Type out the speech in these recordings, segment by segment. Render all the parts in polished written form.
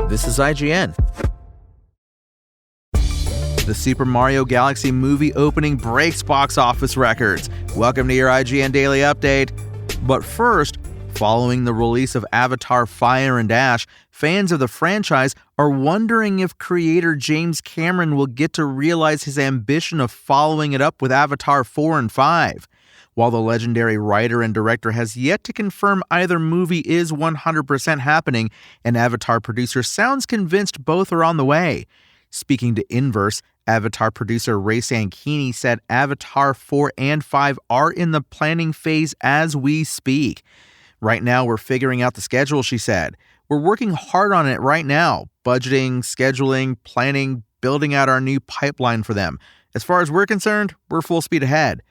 This is IGN. The Super Mario Galaxy movie opening breaks box office records. Welcome to your IGN Daily Update. But first, following the release of Avatar: Fire and Ash, fans of the franchise are wondering if creator James Cameron will get to realize his ambition of following it up with Avatar 4 and 5. While the legendary writer and director has yet to confirm either movie is 100% happening, an Avatar producer sounds convinced both are on the way. Speaking to Inverse, Avatar producer Ray Sankini said Avatar 4 and 5 are in the planning phase as we speak. Right now, we're figuring out the schedule, she said. We're working hard on it right now, budgeting, scheduling, planning, building out our new pipeline for them. As far as we're concerned, we're full speed ahead.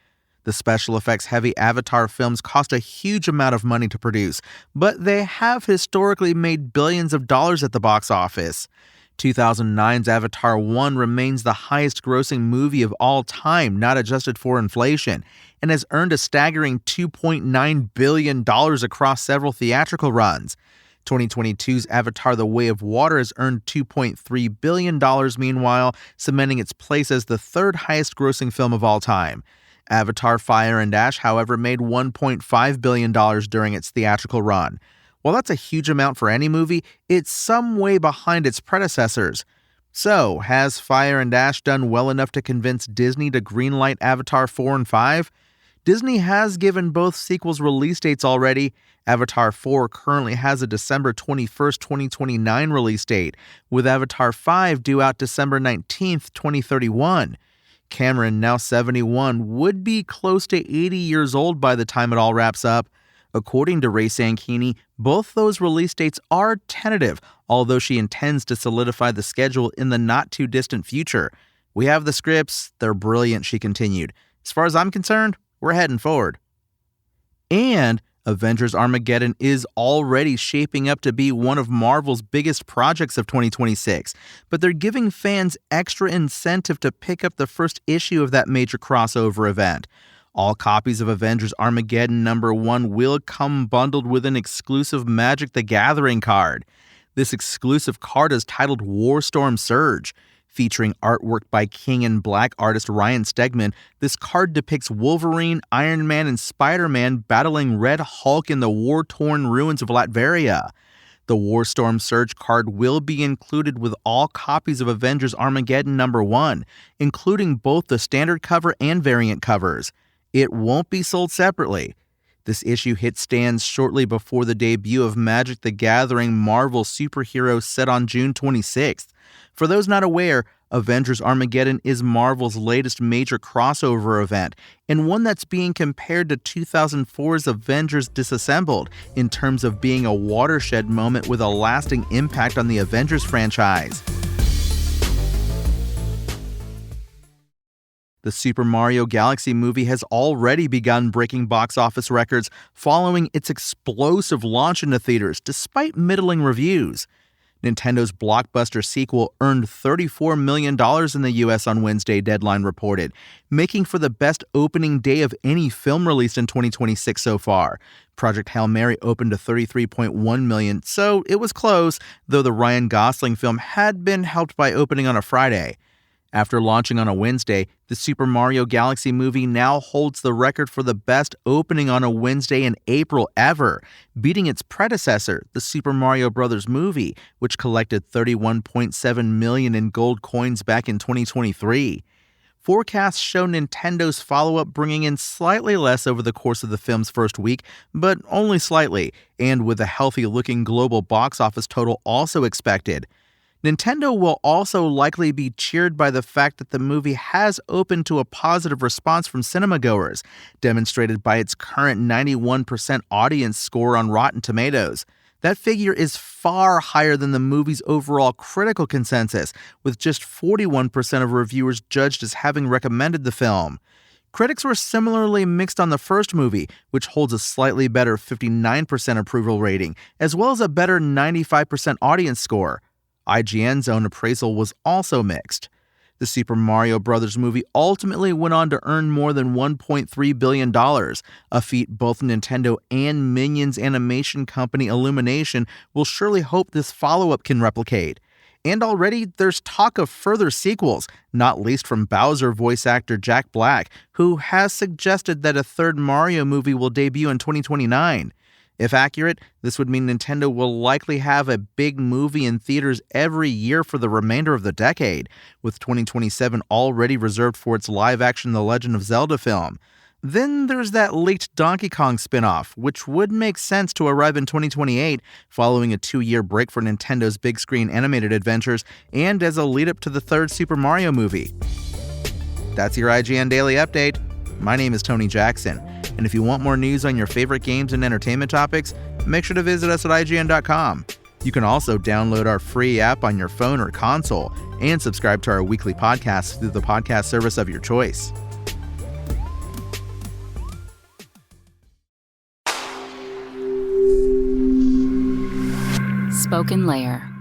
The special effects heavy Avatar films cost a huge amount of money to produce, but they have historically made billions of dollars at the box office. 2009's Avatar 1 remains the highest grossing movie of all time, not adjusted for inflation, and has earned a staggering $2.9 billion across several theatrical runs. 2022's Avatar: The Way of Water has earned $2.3 billion, meanwhile, cementing its place as the third highest grossing film of all time. Avatar: Fire and Ash, however, made $1.5 billion during its theatrical run. While that's a huge amount for any movie, it's some way behind its predecessors. So, has Fire and Ash done well enough to convince Disney to greenlight Avatar 4 and 5? Disney has given both sequels release dates already. Avatar 4 currently has a December 21st, 2029 release date, with Avatar 5 due out December 19th, 2031. Cameron, now 71, would be close to 80 years old by the time it all wraps up. According to Ray Sankini, both those release dates are tentative, although she intends to solidify the schedule in the not-too-distant future. We have the scripts, they're brilliant, she continued. As far as I'm concerned, we're heading forward. And Avengers Armageddon is already shaping up to be one of Marvel's biggest projects of 2026, but they're giving fans extra incentive to pick up the first issue of that major crossover event. All copies of Avengers Armageddon #1 will come bundled with an exclusive Magic the Gathering card. This exclusive card is titled Warstorm Surge. Featuring artwork by King in Black artist Ryan Stegman, this card depicts Wolverine, Iron Man, and Spider-Man battling Red Hulk in the war-torn ruins of Latveria. The Warstorm Surge card will be included with all copies of Avengers Armageddon #1, including both the standard cover and variant covers. It won't be sold separately. This issue hit stands shortly before the debut of Magic the Gathering Marvel Superheroes set on June 26th. For those not aware, Avengers Armageddon is Marvel's latest major crossover event, and one that's being compared to 2004's Avengers Disassembled in terms of being a watershed moment with a lasting impact on the Avengers franchise. The Super Mario Galaxy movie has already begun breaking box office records following its explosive launch into theaters despite middling reviews. Nintendo's blockbuster sequel earned $34 million in the US on Wednesday, Deadline reported, making for the best opening day of any film released in 2026 so far. Project Hail Mary opened to $33.1 million, so it was close, though the Ryan Gosling film had been helped by opening on a Friday. After launching on a Wednesday, the Super Mario Galaxy movie now holds the record for the best opening on a Wednesday in April ever, beating its predecessor, the Super Mario Bros. Movie, which collected $31.7 million in gold coins back in 2023. Forecasts show Nintendo's follow-up bringing in slightly less over the course of the film's first week, but only slightly, and with a healthy-looking global box office total also expected. Nintendo will also likely be cheered by the fact that the movie has opened to a positive response from cinemagoers, demonstrated by its current 91% audience score on Rotten Tomatoes. That figure is far higher than the movie's overall critical consensus, with just 41% of reviewers judged as having recommended the film. Critics were similarly mixed on the first movie, which holds a slightly better 59% approval rating, as well as a better 95% audience score. IGN's own appraisal was also mixed. The Super Mario Bros. Movie ultimately went on to earn more than $1.3 billion, a feat both Nintendo and Minions animation company Illumination will surely hope this follow-up can replicate. And already there's talk of further sequels, not least from Bowser voice actor Jack Black, who has suggested that a third Mario movie will debut in 2029. If accurate, this would mean Nintendo will likely have a big movie in theaters every year for the remainder of the decade, with 2027 already reserved for its live-action The Legend of Zelda film. Then there's that leaked Donkey Kong spin-off, which would make sense to arrive in 2028, following a 2-year break for Nintendo's big-screen animated adventures and as a lead-up to the third Super Mario movie. That's your IGN Daily Update. My name is Tony Jackson, and if you want more news on your favorite games and entertainment topics, make sure to visit us at IGN.com. You can also download our free app on your phone or console and subscribe to our weekly podcasts through the podcast service of your choice. Spoken Layer.